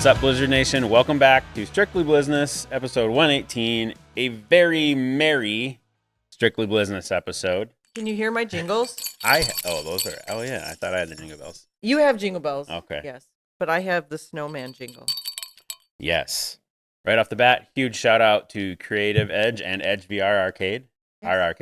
What's up, Blizzard Nation? Welcome back to Strictly Blizzness, episode 118, a very merry Strictly Blizzness episode. Can you hear my jingles? Oh, yeah, I thought I had the jingle bells. You have jingle bells. Okay. Yes, but I have the snowman jingle. Yes. Right off the bat, huge shout out to Creative Edge and Edge VR Arcade, Yes. our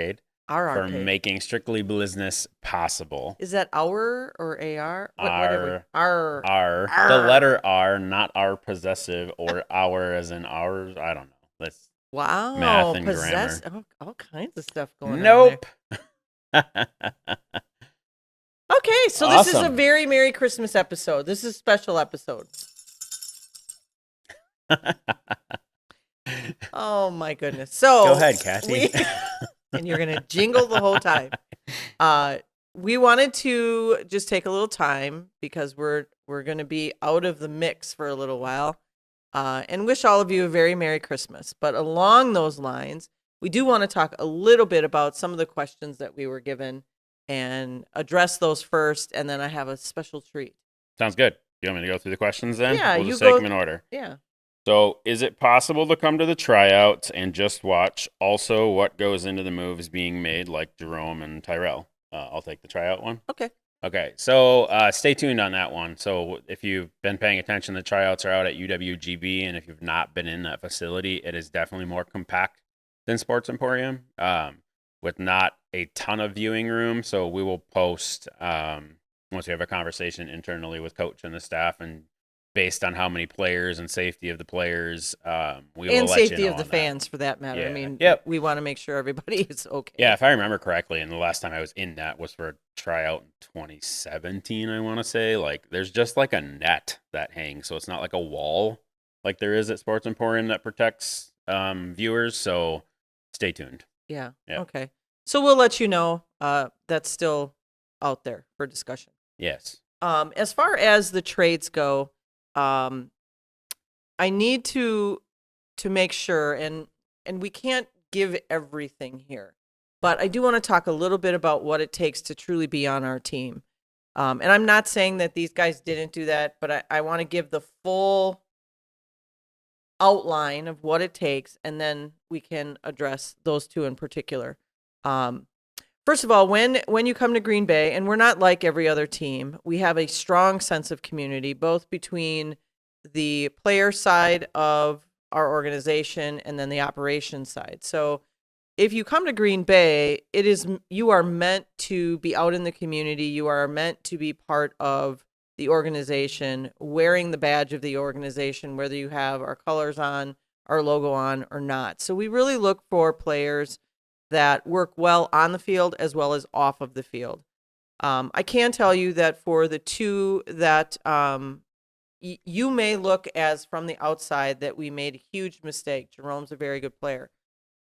Our for arcade. making Strictly Blizzness possible. Is that our or AR? R. R. The letter R, not our possessive or our as in ours. I don't know. Let's Wow. math and grammar. All kinds of stuff going on. Nope. Okay, so this is a Awesome. very Merry Christmas episode. This is a special episode. Oh my goodness. So Go ahead, Kathy. And you're gonna jingle the whole time. We wanted to just take a little time because we're gonna be out of the mix for a little while, and wish all of you a very Merry Christmas. But along those lines, we do want to talk a little bit about some of the questions that we were given and address those first, and then I have a special treat. Sounds good. You want me to go through the questions then? Yeah, we'll you just take go- them in order. Yeah. So, is it possible to come to the tryouts and just watch also what goes into the moves being made, like Jerome and Tyrell? I'll take the tryout one. Okay, so stay tuned on that one. So if you've been paying attention, the tryouts are out at UWGB, and if you've not been in that facility, it is definitely more compact than Sports Emporium, with not a ton of viewing room. So we will post, once we have a conversation internally with coach and the staff, and based on how many players and safety of the players, we will And let safety you know of the on that. fans, for that matter. I Yeah. mean, Yep. we want to make sure everybody is okay. Yeah, if I remember correctly, and the last time I was in that was for a tryout in 2017, I want to say. Like, there's just like a net that hangs, so it's not like a wall like there is at Sports Emporium that protects viewers. So stay tuned. Yeah. Yeah. Okay. So we'll let you know. That's still out there for discussion. Yes. As far as the trades go, I need to make sure, and we can't give everything here, but I do want to talk a little bit about what it takes to truly be on our team. And I'm not saying that these guys didn't do that, but I want to give the full outline of what it takes, and then we can address those two in particular. First of all, when you come to Green Bay, and we're not like every other team, we have a strong sense of community, both between the player side of our organization and then the operations side. So if you come to Green Bay, you are meant to be out in the community. You are meant to be part of the organization, wearing the badge of the organization, whether you have our colors on, our logo on, or not. So we really look for players that work well on the field as well as off of the field. I can tell you that for the two that you may look as from the outside that we made a huge mistake. Jerome's a very good player.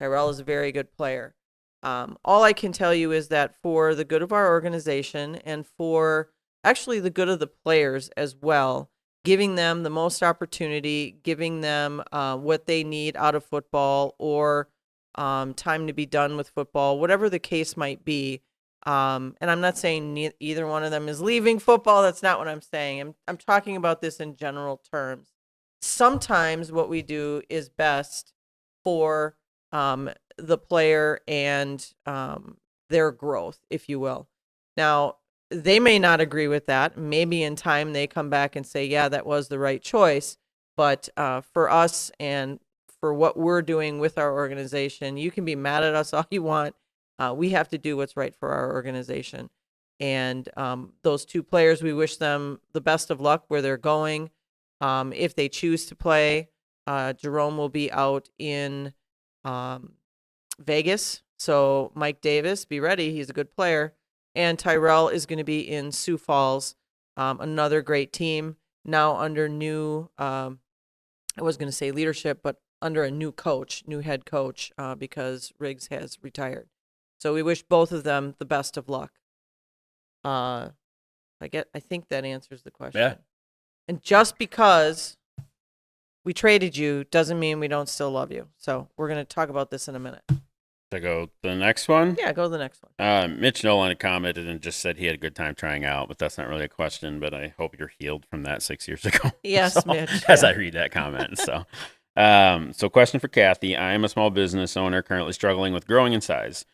Tyrell is a very good player. All I can tell you is that for the good of our organization and for actually the good of the players as well, giving them the most opportunity, giving them what they need out of football, or time to be done with football, whatever the case might be. And I'm not saying either one of them is leaving football. That's not what I'm saying. I'm talking about this in general terms. Sometimes what we do is best for the player and their growth, if you will. Now, they may not agree with that. Maybe in time they come back and say, yeah, that was the right choice. But for us and for what we're doing with our organization, you can be mad at us all you want. We have to do what's right for our organization. And those two players, we wish them the best of luck where they're going. If they choose to play, Jerome will be out in Vegas. So Mike Davis, be ready. He's a good player. And Tyrell is going to be in Sioux Falls, another great team. Now under new, I was going to say leadership, but under a new head coach, because Riggs has retired. So we wish both of them the best of luck. I think that answers the question. Yeah. And just because we traded you doesn't mean we don't still love you. So we're going to talk about this in a minute. To go to the next one? Yeah, go to the next one. Mitch Nolan commented and just said he had a good time trying out, but that's not really a question. But I hope you're healed from that 6 years ago. Yes, so, Mitch. As Yeah. I read that comment. So question for Kathy. I am a small business owner currently struggling with growing in size.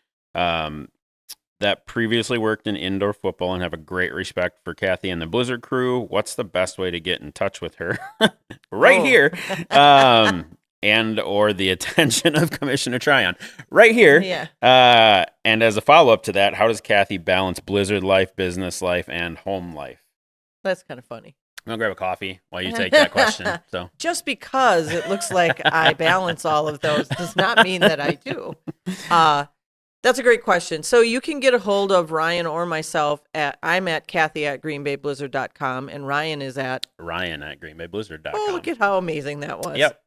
That previously worked in indoor football and have a great respect for Kathy and the Blizzard crew. What's the best way to get in touch with her? Right here. And or the attention of Commissioner Tryon right here. Yeah. And as a follow-up to that, how does Kathy balance Blizzard life, business life, and home life? That's kind of funny. I'm going to grab a coffee while you take that question. So just because it looks like I balance all of those does not mean that I do. That's a great question. So you can get a hold of Ryan or myself I'm at Kathy@greenbayblizzard.com, and Ryan is at Ryan@greenbayblizzard.com. Oh, look at how amazing that was. Yep.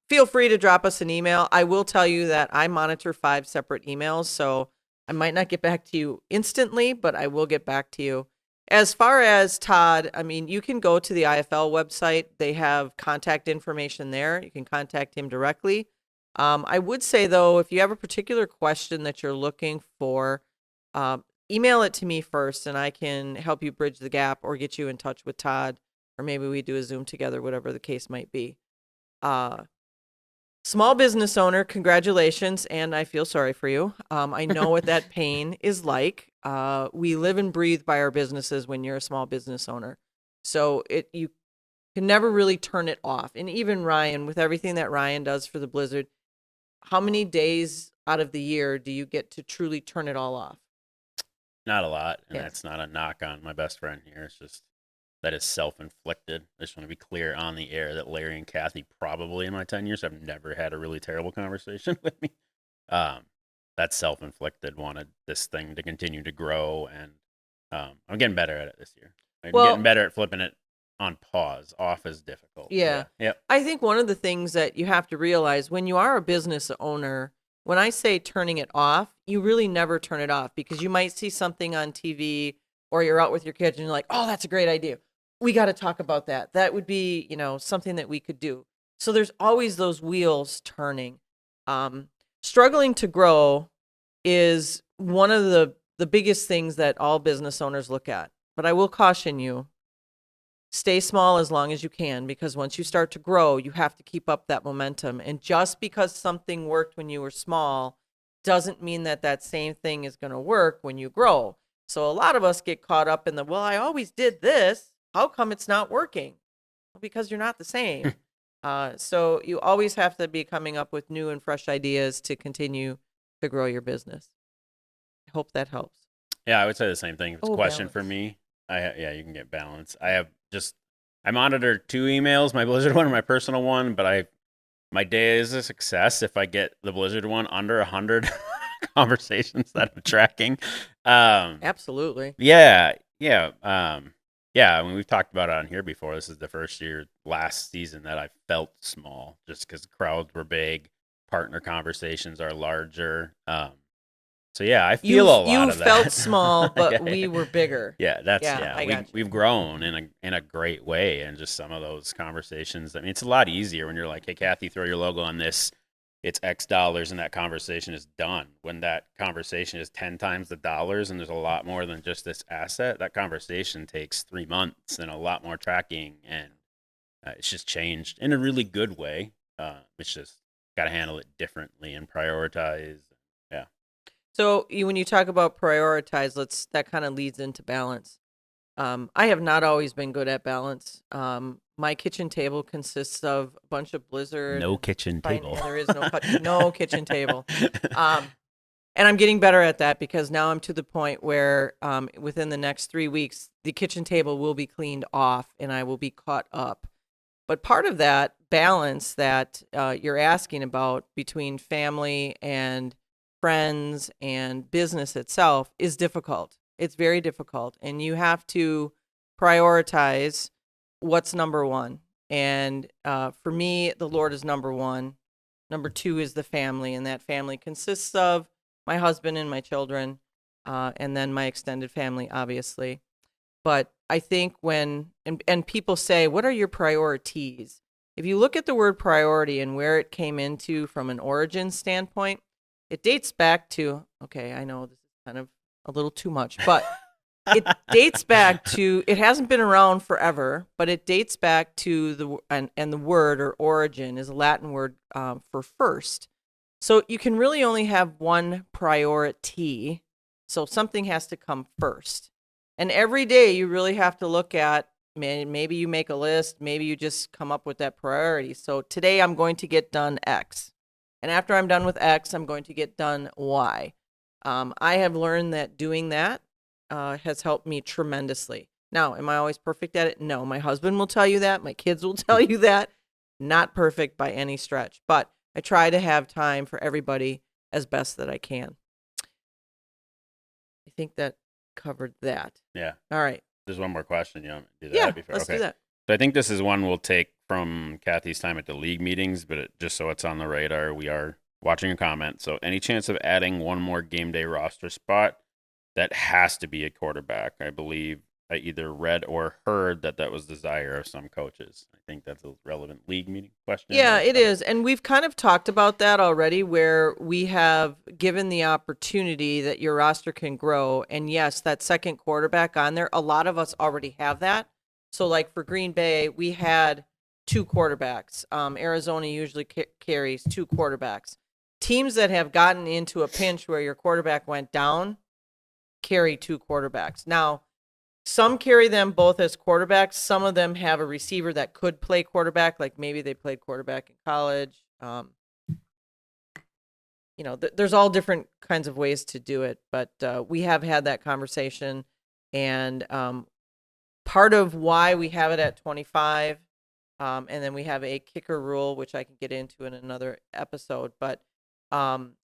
Feel free to drop us an email. I will tell you that I monitor 5 separate emails, so I might not get back to you instantly, but I will get back to you. As far as Todd, I mean, you can go to the IFL website. They have contact information there. You can contact him directly. I would say, though, if you have a particular question that you're looking for, email it to me first, and I can help you bridge the gap or get you in touch with Todd, or maybe we do a Zoom together, whatever the case might be. Small business owner, congratulations, and I feel sorry for you. I know what that pain is like. We live and breathe by our businesses when you're a small business owner. So you can never really turn it off. And even Ryan, with everything that Ryan does for the Blizzard, how many days out of the year do you get to truly turn it all off? Not a lot, and Yes. that's not a knock on my best friend here. It's just that is self-inflicted. I just want to be clear on the air that Larry and Kathy, probably in my 10 years, have never had a really terrible conversation with me. That's self-inflicted. Wanted this thing to continue to grow, and I'm getting better at it this year. I'm getting better at flipping it on pause. Off is difficult. Yeah. Yep. I think one of the things that you have to realize when you are a business owner, when I say turning it off, you really never turn it off, because you might see something on TV or you're out with your kids and you're like, oh, that's a great idea. We got to talk about that. That would be, something that we could do. So there's always those wheels turning. Struggling to grow is one of the biggest things that all business owners look at. But I will caution you, stay small as long as you can, because once you start to grow, you have to keep up that momentum. And just because something worked when you were small doesn't mean that that same thing is going to work when you grow. So a lot of us get caught up in well, I always did this. How come it's not working? Well, because you're not the same. So you always have to be coming up with new and fresh ideas to continue to grow your business. I hope that helps. Yeah, I would say the same thing. If it's a question balance. for me, you can get balance. I monitor 2 emails, my Blizzard one and my personal one, but my day is a success if I get the Blizzard one under 100 conversations that I'm tracking. Absolutely. Yeah. I mean, we've talked about it on here before. This is the first year last season that I felt small, just because crowds were big, partner conversations are larger. So yeah, I feel a lot of that. You felt small, but we were bigger. Yeah, we've grown in a great way, and just some of those conversations. I mean, it's a lot easier when you're like, "Hey, Kathy, throw your logo on this. It's X dollars," and that conversation is done. When that conversation is 10 times the dollars, and there's a lot more than just this asset, that conversation takes 3 months and a lot more tracking, and it's just changed in a really good way. It's just got to handle it differently and prioritize. Yeah. So when you talk about prioritize, that kind of leads into balance. I have not always been good at balance. My kitchen table consists of a bunch of Blizzard. No kitchen table. There is no kitchen table. And I'm getting better at that, because now I'm to the point where within the next 3 weeks, the kitchen table will be cleaned off and I will be caught up. But part of that balance that you're asking about between family and friends and business itself is difficult. It's very difficult. And you have to prioritize what's number one. And for me, the Lord is number one. Number 2 is the family. And that family consists of my husband and my children, and then my extended family, obviously. But I think when people say, what are your priorities? If you look at the word priority and where it came into from an origin standpoint, It dates back to, okay, I know this is kind of a little too much, but it dates back to, it hasn't been around forever, but it dates back to and the word or origin is a Latin word for first. So you can really only have one priority. So something has to come first. And every day you really have to look at, maybe you make a list, maybe you just come up with that priority. So today I'm going to get done X. And after I'm done with X, I'm going to get done Y. I have learned that doing that has helped me tremendously. Now, am I always perfect at it? No. My husband will tell you that. My kids will tell you that. Not perfect by any stretch. But I try to have time for everybody as best that I can. I think that covered that. Yeah. All right. There's one more question. You want to do Yeah, that before? let's do that. So I think this is one we'll take from Kathy's time at the league meetings, but just so it's on the radar, we are watching a comment. So any chance of adding one more game day roster spot? That has to be a quarterback. I believe I either read or heard that was the desire of some coaches. I think that's a relevant league meeting question. Yeah, it is. And we've kind of talked about that already, where we have given the opportunity that your roster can grow. And yes, that second quarterback on there, a lot of us already have that. So like for Green Bay, we had 2 quarterbacks. Arizona usually carries 2 quarterbacks. Teams that have gotten into a pinch where your quarterback went down carry 2 quarterbacks. Now, some carry them both as quarterbacks. Some of them have a receiver that could play quarterback, like maybe they played quarterback in college. There's all different kinds of ways to do it, but we have had that conversation. And part of why we have it at 25, and then we have a kicker rule, which I can get into in another episode, but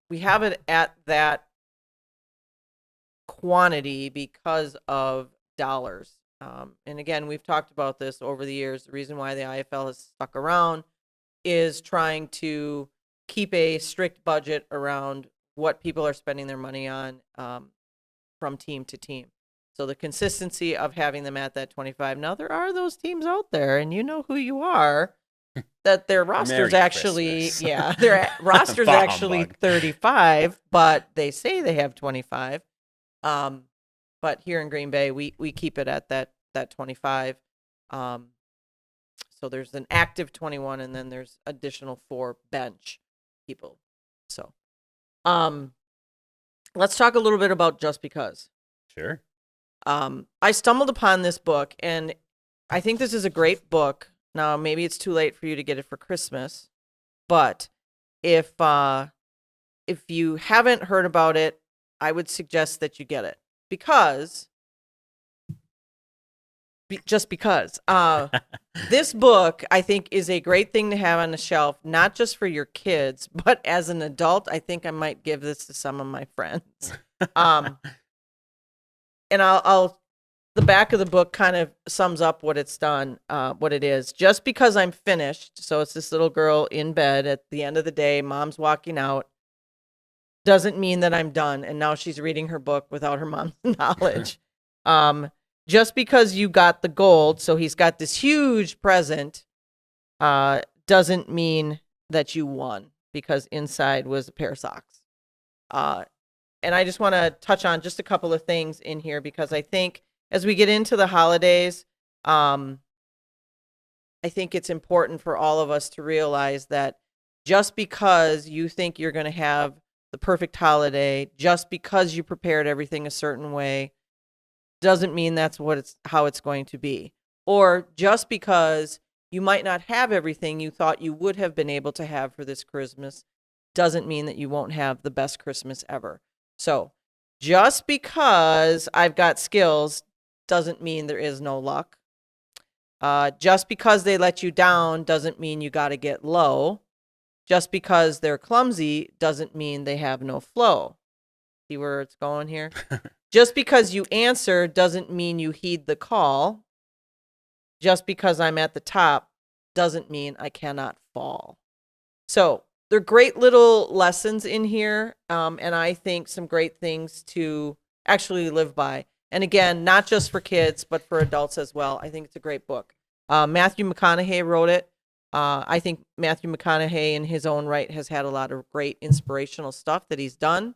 we have it at that quantity because of dollars. And again, we've talked about this over the years. The reason why the IFL has stuck around is trying to keep a strict budget around what people are spending their money on from team to team. So the consistency of having them at that 25. Now, there are those teams out there, and you know who you are, that their roster's actually, their roster's actually 35, but they say they have 25. But here in Green Bay, we keep it at that 25. So there's an active 21, and then there's additional 4 bench people. So, let's talk a little bit about Just Because. Sure. I stumbled upon this book, and I think this is a great book. Now, maybe it's too late for you to get it for Christmas, but if you haven't heard about it, I would suggest that you get it just because this book, I think, is a great thing to have on the shelf, not just for your kids, but as an adult, I think I might give this to some of my friends. And I'll the back of the book kind of sums up what it's done, what it is. Just because I'm finished, so it's this little girl in bed at the end of the day, mom's walking out, doesn't mean that I'm done. And now she's reading her book without her mom's knowledge. Just because you got the gold, so he's got this huge present, doesn't mean that you won, because inside was a pair of socks. And I just want to touch on just a couple of things in here, because I think as we get into the holidays, I think it's important for all of us to realize that just because you think you're going to have the perfect holiday, just because you prepared everything a certain way, doesn't mean that's how it's going to be. Or just because you might not have everything you thought you would have been able to have for this Christmas, doesn't mean that you won't have the best Christmas ever. So just because I've got skills doesn't mean there is no luck. Just because they let you down doesn't mean you got to get low. Just because they're clumsy doesn't mean they have no flow. See where it's going here? Just because you answer doesn't mean you heed the call. Just because I'm at the top doesn't mean I cannot fall. So they're great little lessons in here, and I think some great things to actually live by. And again, not just for kids, but for adults as well. I think it's a great book. Matthew McConaughey wrote it. I think Matthew McConaughey in his own right has had a lot of great inspirational stuff that he's done.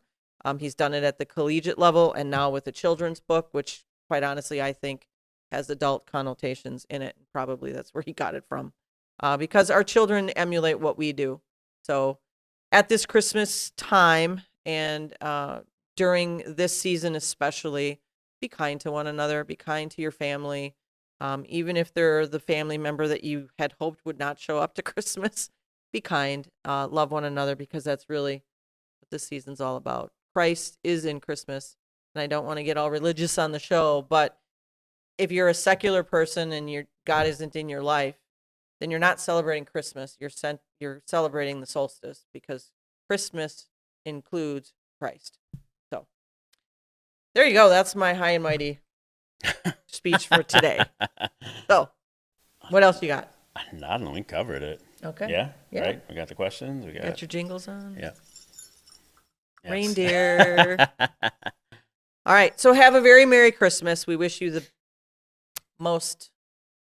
He's done it at the collegiate level and now with a children's book, which quite honestly, I think has adult connotations in it. Probably that's where he got it from, because our children emulate what we do. So at this Christmas time and during this season especially, be kind to one another, be kind to your family. Even if they're the family member that you had hoped would not show up to Christmas, be kind, love one another, because that's really what this season's all about. Christ is in Christmas, and I don't want to get all religious on the show, but if you're a secular person and your God isn't in your life, then you're not celebrating Christmas. You're celebrating the solstice, because Christmas includes Christ. So there you go. That's my high and mighty speech for today. So, what else you got? I don't know. We covered it. Okay. Yeah. Yeah. Right. We got the questions. We got your jingles on. Yeah. Yes. Reindeer. All right. So have a very Merry Christmas. We wish you the most.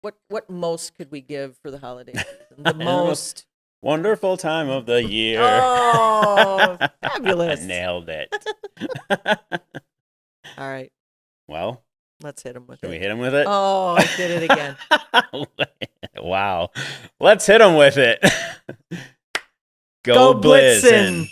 What most could we give for the holiday season? The most wonderful time of the year. Oh, fabulous! Nailed it. All right. Well. Let's hit him with it. Can we hit him with it? Oh, I did it again. Wow. Let's hit him with it. Go Blitzen.